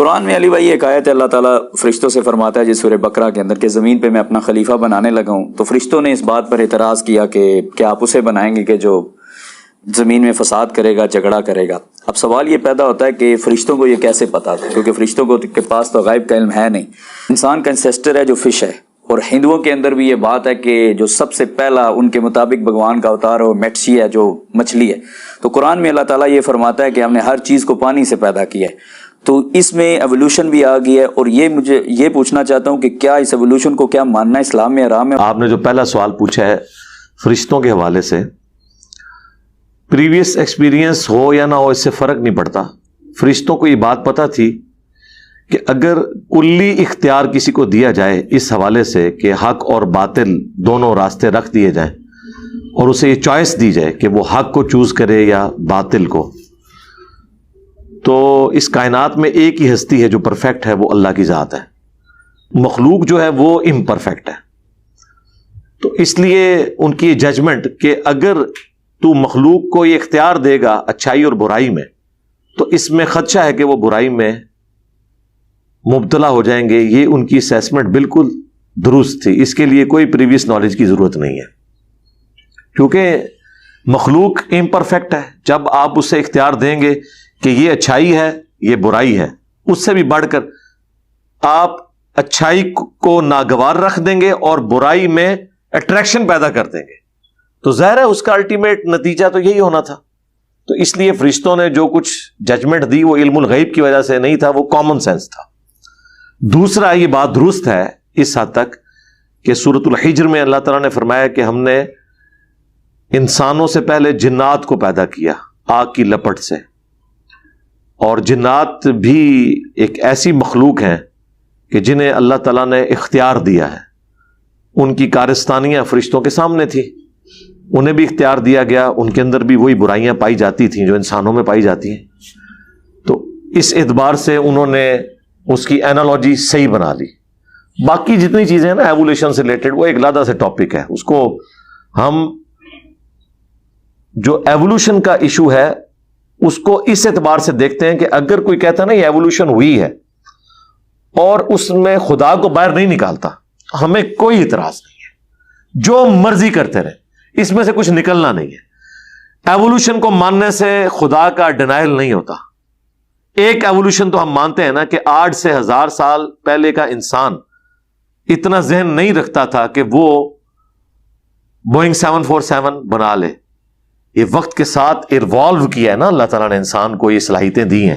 قرآن میں علی بھائی ایک آیت ہے، اللہ تعالیٰ فرشتوں سے فرماتا ہے جس سورہ بقرہ کے اندر کہ زمین پہ میں اپنا خلیفہ بنانے لگا ہوں، تو فرشتوں نے اس بات پر اعتراض کیا کہ کیا آپ اسے بنائیں گے کہ جو زمین میں فساد کرے گا، جھگڑا کرے گا۔ اب سوال یہ پیدا ہوتا ہے کہ فرشتوں کو یہ کیسے پتا تھا، کیونکہ فرشتوں کے پاس تو غیب کا علم ہے نہیں۔ انسان کا انسیسٹر ہے جو فش ہے، اور ہندوؤں کے اندر بھی یہ بات ہے کہ جو سب سے پہلا ان کے مطابق بھگوان کا اوتار وہ میٹسی ہے، جو مچھلی ہے۔ تو قرآن میں اللہ تعالیٰ یہ فرماتا ہے کہ ہم نے ہر چیز کو پانی سے پیدا کیا ہے، تو اس میں ایوولوشن بھی آ گئی ہے۔ اور یہ مجھے یہ پوچھنا چاہتا ہوں کہ کیا اس ایوولوشن کو کیا ماننا اسلام میں حرام ہے؟ آپ نے جو پہلا سوال پوچھا ہے فرشتوں کے حوالے سے، پریویس ایکسپیرینس ہو یا نہ ہو اس سے فرق نہیں پڑتا۔ فرشتوں کو یہ بات پتہ تھی کہ اگر کلی اختیار کسی کو دیا جائے اس حوالے سے کہ حق اور باطل دونوں راستے رکھ دیے جائیں، اور اسے یہ چوائس دی جائے کہ وہ حق کو چوز کرے یا باطل کو، تو اس کائنات میں ایک ہی ہستی ہے جو پرفیکٹ ہے، وہ اللہ کی ذات ہے۔ مخلوق جو ہے وہ امپرفیکٹ ہے۔ تو اس لیے ان کی ججمنٹ کہ اگر تو مخلوق کو یہ اختیار دے گا اچھائی اور برائی میں، تو اس میں خدشہ ہے کہ وہ برائی میں مبتلا ہو جائیں گے، یہ ان کی اسیسمنٹ بالکل درست تھی۔ اس کے لیے کوئی پریویس نالج کی ضرورت نہیں ہے، کیونکہ مخلوق امپرفیکٹ ہے۔ جب آپ اسے اختیار دیں گے کہ یہ اچھائی ہے، یہ برائی ہے، اس سے بھی بڑھ کر آپ اچھائی کو ناگوار رکھ دیں گے اور برائی میں اٹریکشن پیدا کر دیں گے، تو ظاہر ہے اس کا الٹیمیٹ نتیجہ تو یہی ہونا تھا۔ تو اس لیے فرشتوں نے جو کچھ ججمنٹ دی وہ علم الغیب کی وجہ سے نہیں تھا، وہ کامن سینس تھا۔ دوسرا، یہ بات درست ہے اس حد تک کہ سورۃ الحجر میں اللہ تعالیٰ نے فرمایا کہ ہم نے انسانوں سے پہلے جنات کو پیدا کیا آگ کی لپٹ سے، اور جنات بھی ایک ایسی مخلوق ہیں کہ جنہیں اللہ تعالیٰ نے اختیار دیا ہے۔ ان کی کارستانیاں فرشتوں کے سامنے تھی، انہیں بھی اختیار دیا گیا، ان کے اندر بھی وہی برائیاں پائی جاتی تھیں جو انسانوں میں پائی جاتی ہیں۔ تو اس اعتبار سے انہوں نے اس کی اینالوجی صحیح بنا لی۔ باقی جتنی چیزیں ہیں نا ایوولوشن سے ریلیٹڈ، وہ ایک علیحدہ سے ٹاپک ہے، اس کو ہم جو ایوولوشن کا ایشو ہے اس کو اس اعتبار سے دیکھتے ہیں کہ اگر کوئی کہتا ہے نا یہ ایوولوشن ہوئی ہے اور اس میں خدا کو باہر نہیں نکالتا، ہمیں کوئی اعتراض نہیں ہے، جو مرضی کرتے رہے، اس میں سے کچھ نکلنا نہیں ہے۔ ایوولوشن کو ماننے سے خدا کا ڈینائل نہیں ہوتا۔ ایک ایوولوشن تو ہم مانتے ہیں نا کہ 8 سے 1000 سال پہلے کا انسان اتنا ذہن نہیں رکھتا تھا کہ وہ بوئنگ 747 بنا لے۔ یہ وقت کے ساتھ ایوالو کیا ہے نا اللہ تعالیٰ نے انسان کو یہ صلاحیتیں دی ہیں۔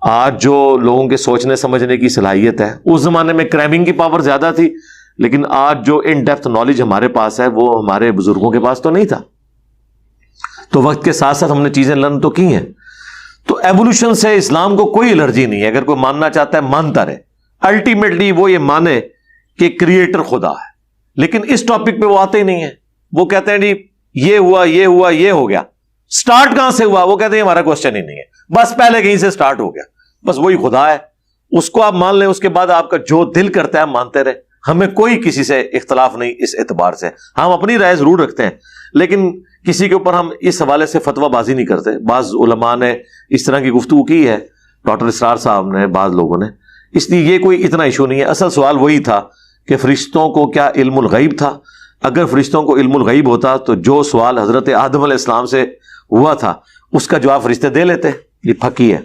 آج جو لوگوں کے سوچنے سمجھنے کی صلاحیت ہے، اس زمانے میں کریمنگ کی پاور زیادہ تھی، لیکن آج جو ان ڈیپتھ نالج ہمارے پاس ہے وہ ہمارے بزرگوں کے پاس تو نہیں تھا۔ تو وقت کے ساتھ ساتھ ہم نے چیزیں لرن تو کی ہیں۔ تو ایوولوشن سے اسلام کو کوئی الرجی نہیں ہے، اگر کوئی ماننا چاہتا ہے مانتا رہے۔ الٹیمیٹلی وہ یہ مانے کہ کریٹر خدا ہے، لیکن اس ٹاپک پہ وہ آتے ہی نہیں ہیں۔ وہ کہتے ہیں جی یہ ہوا، یہ ہوا، یہ ہو گیا، سٹارٹ کہاں سے ہوا؟ وہ کہتے ہیں ہمارا کوسچن ہی نہیں ہے، بس پہلے کہیں سے سٹارٹ ہو گیا، بس وہی خدا ہے، اس کو آپ مان لیں، اس کے بعد آپ کا جو دل کرتا ہے مانتے رہے۔ ہمیں کوئی کسی سے اختلاف نہیں اس اعتبار سے، ہم اپنی رائے ضرور رکھتے ہیں، لیکن کسی کے اوپر ہم اس حوالے سے فتویٰ بازی نہیں کرتے۔ بعض علماء نے اس طرح کی گفتگو کی ہے، ڈاکٹر اسرار صاحب نے، بعض لوگوں نے، اس لیے یہ کوئی اتنا ایشو نہیں ہے۔ اصل سوال وہی تھا کہ فرشتوں کو کیا علم الغیب تھا؟ اگر فرشتوں کو علم الغیب ہوتا تو جو سوال حضرت آدم علیہ السلام سے ہوا تھا اس کا جواب فرشتے دے لیتے۔ یہ پھکی ہے۔